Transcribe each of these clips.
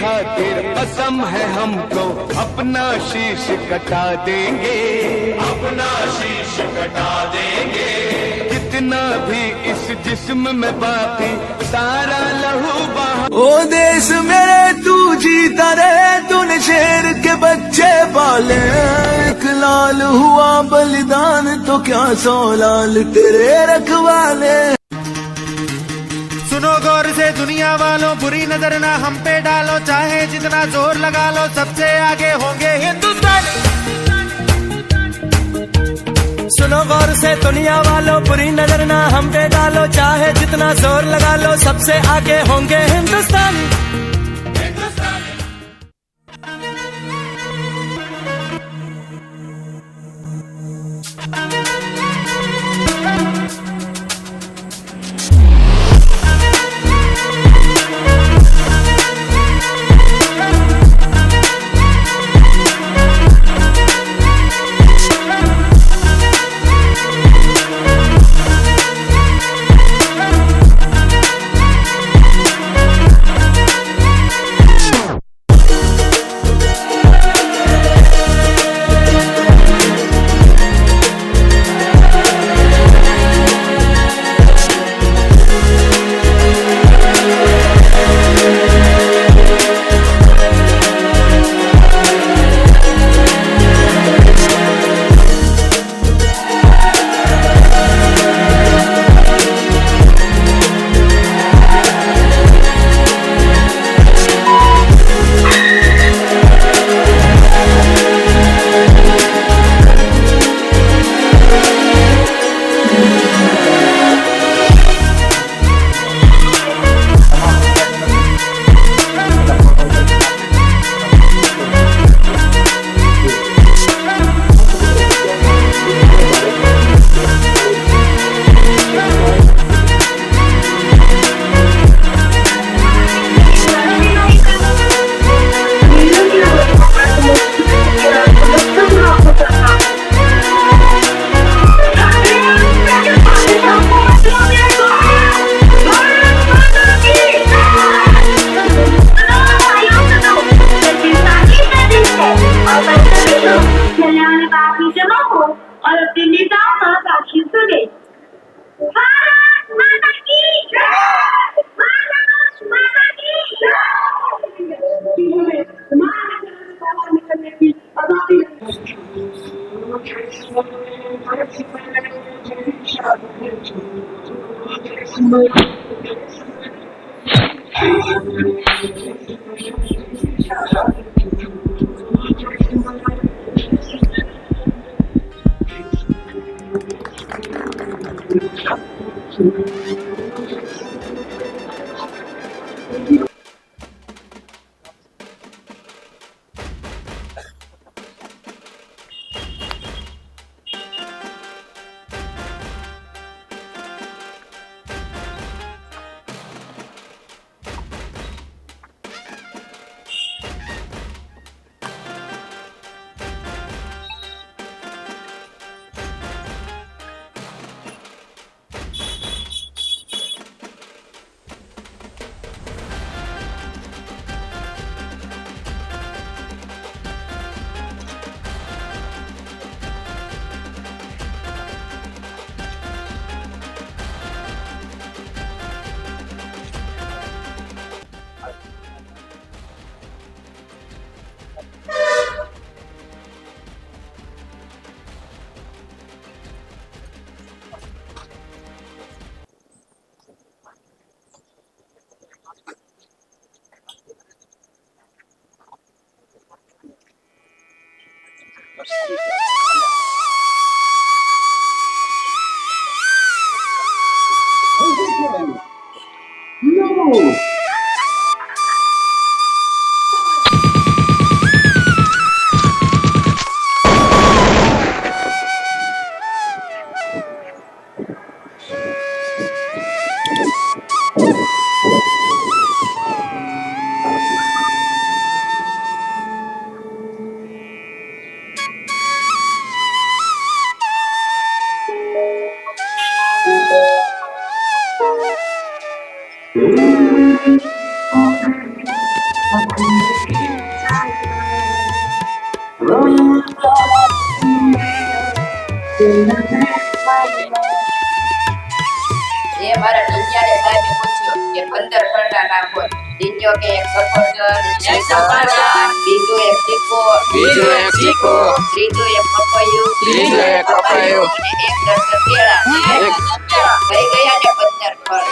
खातिर कसम है हमको, अपना शीश कटा देंगे, अपना शीश कटा देंगे। जितना भी इस जिस्म में बाकी सारा लहू बहा। ओ देश मेरे तू जीता रहे, तूने शेर के बच्चे पाले। एक लाल हुआ बलिदान तो क्या 100 लाल तेरे रखवाले। सुनो गौर से दुनिया वालों, बुरी नजर ना हम पे डालो, चाहे जितना जोर लगा लो सबसे आगे होंगे हिंदुस्तान। सुनो गौर से दुनिया वालों, बुरी नजर ना हम पे डालो, चाहे जितना जोर लगा लो सबसे आगे होंगे हिंदुस्तान। એ મારા ટીચરે સાહેબે પૂછ્યું કે 15 ફળના નામ બોલ. ટીચર કે એક સફરજન, બીજું એક ચીકુ, ત્રીજું એક પપૈયું, અને એક ડઝન કેળા. થઈ ગયા ને 15 ફળ.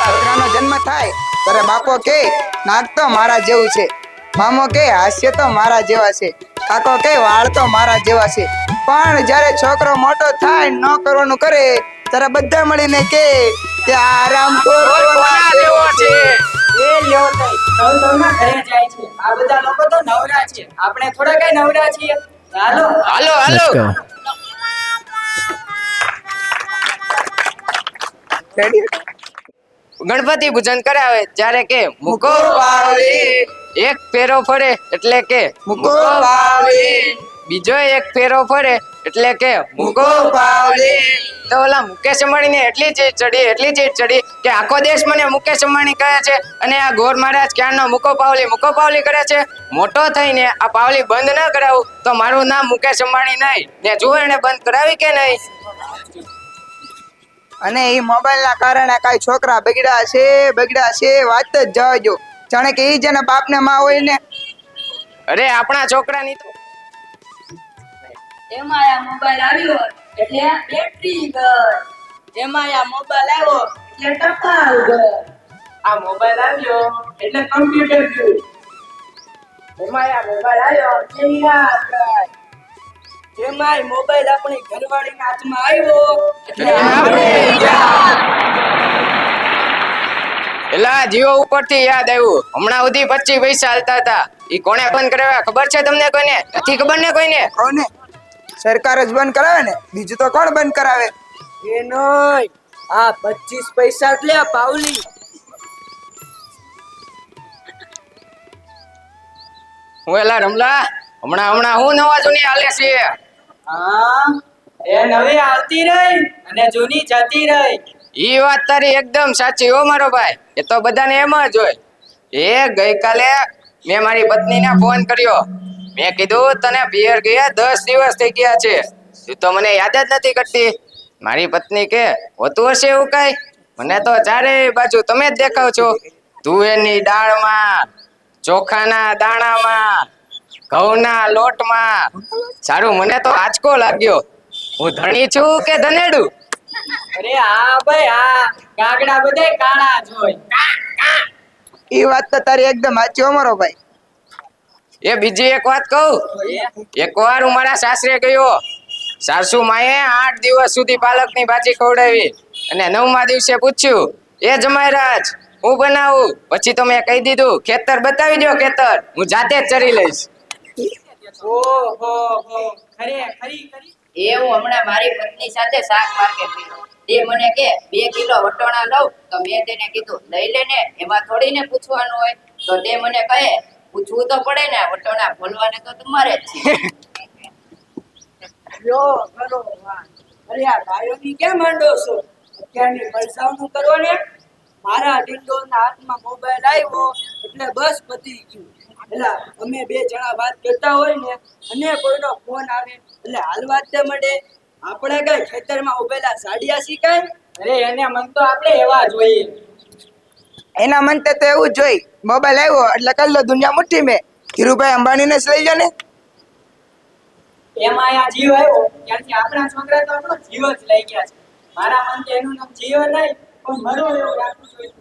છોકરાનો જન્મ થાય ત્યારે બાપો કે નાક તો મારા જેવું છે, મામો કે હાસ્ય તો મારા જેવા છે, કાકો કે વાળ તો મારા જેવા છે. પણ જ્યારે છોકરો મોટો થાય ન કરવાનું કરે ત્યારે બધા મળીને કે આરામ કોના જેવો છે. એ લ્યો તઈ સૌના ઘરે જાય છે. આ બધા લોકો તો નવરા છે, આપણે થોડા કઈ નવરા છીએ. હાલો હાલો હાલો ગણપતિ પૂજન કરાવે ત્યારે કે મુકો પાવલી, એક ફેરો ફરે એટલે કે મુકો પાવલી, બીજો એક ફેરો ફરે એટલે કે મુકો પાવલી. તો ઓલા મુકેશ અંબાણીને એટલી ચીડ ચડી કે આખો દેશ મને મુકેશ અંબાણી કહે છે અને આ ગોર મહારાજ ક્યારનો મુકો પાવલી કરે છે. મોટો થઈને આ પાવલી બંધ ન કરાવું તો મારું નામ મુકેશ અંબાણી નહીં. ને જો એને બંધ કરાવી કે નહીં. અને એ મોબાઈલ ના કારણે કઈ છોકરા બગડ્યા છે વાત જ જવા દો. જાણે કે ઈ જેના બાપ ને માં હોય ને. અરે આપણા છોકરાની તો એમાં આ મોબાઈલ આવ્યો એટલે બેટરી ગઈ. એમાં આ મોબાઈલ આવ્યો એટલે ટપાલ ગઈ. આ મોબાઈલ આવ્યો એટલે કમ્પ્યુટર ગયું. એમાં આ મોબાઈલ આવ્યો એટલે યાદ ગઈ. એમાંય મોબાઈલ આપણી ઘરવાળીના હાથમાં આવ્યો એટલે એલા જીઓ ઉપરથી યાદ આવ્યું. હમણાં સુધી 25 પૈસા હાલતા હતા. ઈ કોણે બંધ કરાવ્યા ખબર છે તમને? કોઈને નથી ખબર ને? કોઈને કોને? સરકાર જ બંધ કરાવે ને, બીજું તો કોણ બંધ કરાવે? એ નઈ, આ 25 પૈસા એટલે આ પાવલી. હું એલા રમલા હમણાં હું નવા જૂની હાલે છે. હા, એ નવી આવતી રહી અને જૂની જતી રહી. ઈ વાત તારી એકદમ સાચી હો મારો ભાઈ. એ તો બધાને એમ જ હોય. એ ગઈકાલે મેં મારી પત્નીને ફોન કર્યો. મેં કીધું તને પિયર ગયા 10 દિવસ થઈ ગયા છે, તું તો મને યાદ જ નથી કરતી. મારી પત્ની કે હોતું હશે એવું કઈ? મને તો ચારે બાજુ તમે જ દેખાવ છો. તુવેરની દાળમાં, ચોખાના દાણામાં, ઘઉંના લોટમાં. સારું મને તો આંચકો લાગ્યો. હું ધણી છું કે ધનેડું? અરે હા ભાઈ, હા કાગડા બધાય કાળા જ હોય. ઈ વાત તો તારી એકદમ સાચી હો મારો ભાઈ. એ બીજી એક વાત કહું. એકવાર હું મારા સાસરે ગયો. સાસુ માએ 8 દિવસ સુધી પાલકની ભાજી ખવડાવી અને 9મા દિવસે પૂછ્યું, એ જમાઈરાજ હું બનાવું? પછી તો મેં કહી દીધું, ખેતર બતાવી દો, ખેતર હું જાતે જ ચરી લઈશ. ઓહો હો, ખરી. એ હું હમણાં મારી પત્ની સાથે શાક માર્કેટ ગયો. તે મને કે 2 કિલો વટોણા લઉં. તો મેં તેને કીધું લઈ લે ને, એમાં થોડી ને પૂછવાનું હોય. તો તે મને કહે પૂછવું તો પડે ને, વટોણા ભોલવાને તો તમારે જ છે. યો કરો વાહ. અરે આ ગાયોની કેમ માંડો છો? અત્યારની પૈસાનું કરો ને. મારા ડિંડોના હાથમાં મોબાઈલ આવ્યો એટલે બસ પતી ગયું. એલા અમે 2 જણા વાત કરતા હોય ને અને કોઈનો ફોન આવે એટલે હાલવા જ મળે. આપણે કઈ ખેતરમાં ઉભેલા સાડિયા શીખાય? અરે એને મન તો આપણે એવા જોઈએ. એના મન તો એવું જ જોઈ. મોબાઈલ આવ્યો એટલે કર લો દુનિયા મુઠ્ઠી મેં. ધીરુભાઈ અંબાણીને જ લઈ જા ને. એમાં આ જીવ આવ્યો ત્યાંથી આપણા છોકરા તો આપણો જીવ જ લઈ ગયા છે. મારા મન તો એનું નામ જીવ નહીં પણ મરો એવું રાખવું જોઈએ.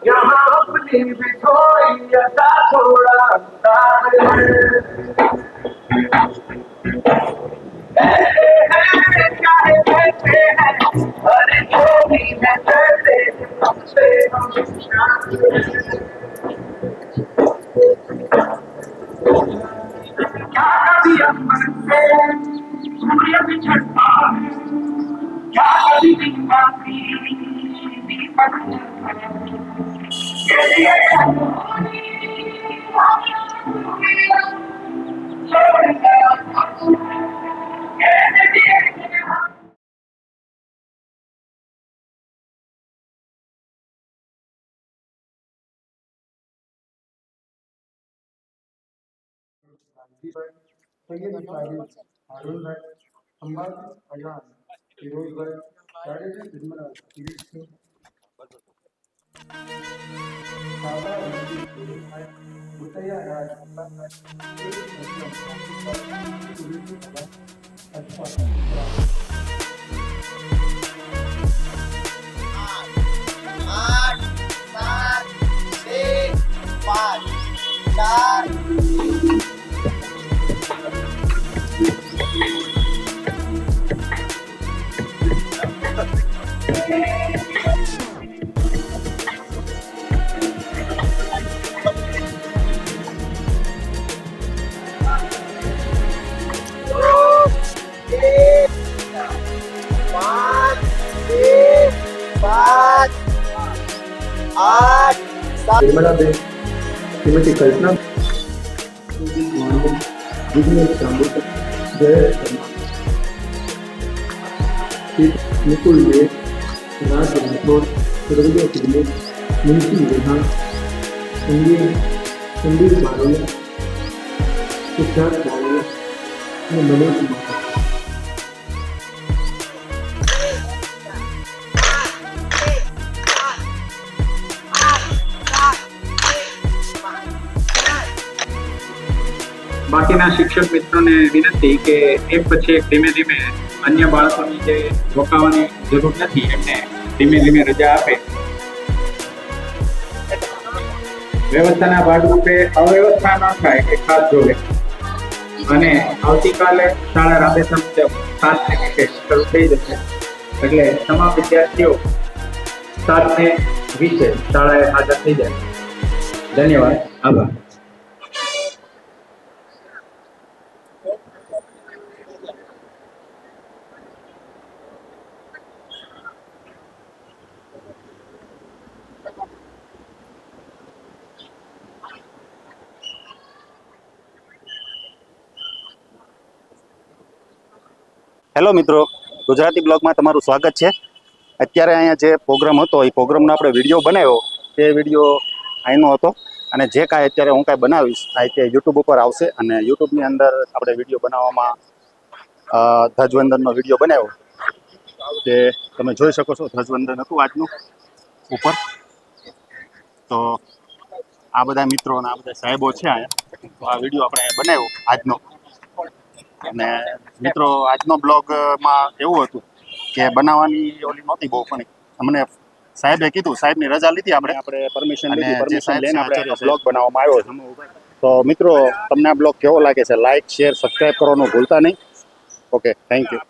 यहाँ अपनी भी थोड़ी अदा थोड़ा अंदाज है। ऐसे हैं चाहे कैसे हैं क्या कभी अमन से सूर्य बिछड़ता है, क्या कभी दिन बाती दीपक के लिए छोड़ गया के लिए સૈયદ હારૂનભાઈ અંબાજી અજાન ફિરોઝભાઈ જાડેજા નિર્મલા કિરીટસિંહ સાદા રણજીત સુરેશભાઈ ભૂતૈયા રાજ અંબાભાઈ એક મુસ્લિમ સુરેશભાઈ અથવા निर्मलाबेन श्रीमती कल्पना विघ्नेश जांबुकर जयेश शर्मा मुकुल देव राज राठौर सर्वजय पिगले मुंशी रेहा संदीप बारोला सिद्धार्थ बारोला और मनोज कुमार બાકીના શિક્ષક મિત્રોને વિનંતી કે એક પછી એક ધીમે ધીમે અન્ય બાળકોની જે રોકાવાની જરૂર નથી એમને ધીમે ધીમે રજા આપે. વ્યવસ્થાના ભાગરૂપે અવ્યવસ્થા ન થાય એ ખાસ જોવે. અને આવતીકાલે શાળા રાબેતા મુજબ 7 શરૂ થઈ જશે એટલે તમામ વિદ્યાર્થીઓ 7:20 શાળાએ હાજર થઈ જાય. ધન્યવાદ. આભાર. હેલો મિત્રો, ગુજરાતી બ્લોગમાં તમારું સ્વાગત છે. અત્યારે અહીંયા જે પ્રોગ્રામ હતો એ પ્રોગ્રામનો આપણે વિડીયો બનાવ્યો, તે વિડીયો અહીંનો હતો. અને જે કાંઈ અત્યારે હું કાંઈ બનાવીશ આ તે યુટ્યુબ ઉપર આવશે. અને યુટ્યુબની અંદર આપણે વિડીયો બનાવવામાં ધ્વજવંદનનો વિડીયો બનાવ્યો, તે તમે જોઈ શકો છો. ધ્વજવંદન હતું આજનું ઉપર. તો આ બધા મિત્રો અને આ બધા સાહેબો છે અહીંયા, તો આ વિડીયો આપણે બનાવ્યો આજનો. અને મિત્રો આજનો બ્લોગમાં એવું હતું કે બનાવવાની ઓલી નહોતી બહુ, પણ અમને સાહેબે કીધું, સાહેબની રજા લીધી આપણે પરમિશન લીધી, પરમિશન લઈને આપણે બ્લોગ બનાવવામાં આવ્યો છે. તો મિત્રો તમને આ બ્લોગ કેવો લાગે છે, લાઇક શેર સબસ્ક્રાઈબ કરવાનું ભૂલતા નહીં. Okay, thank you.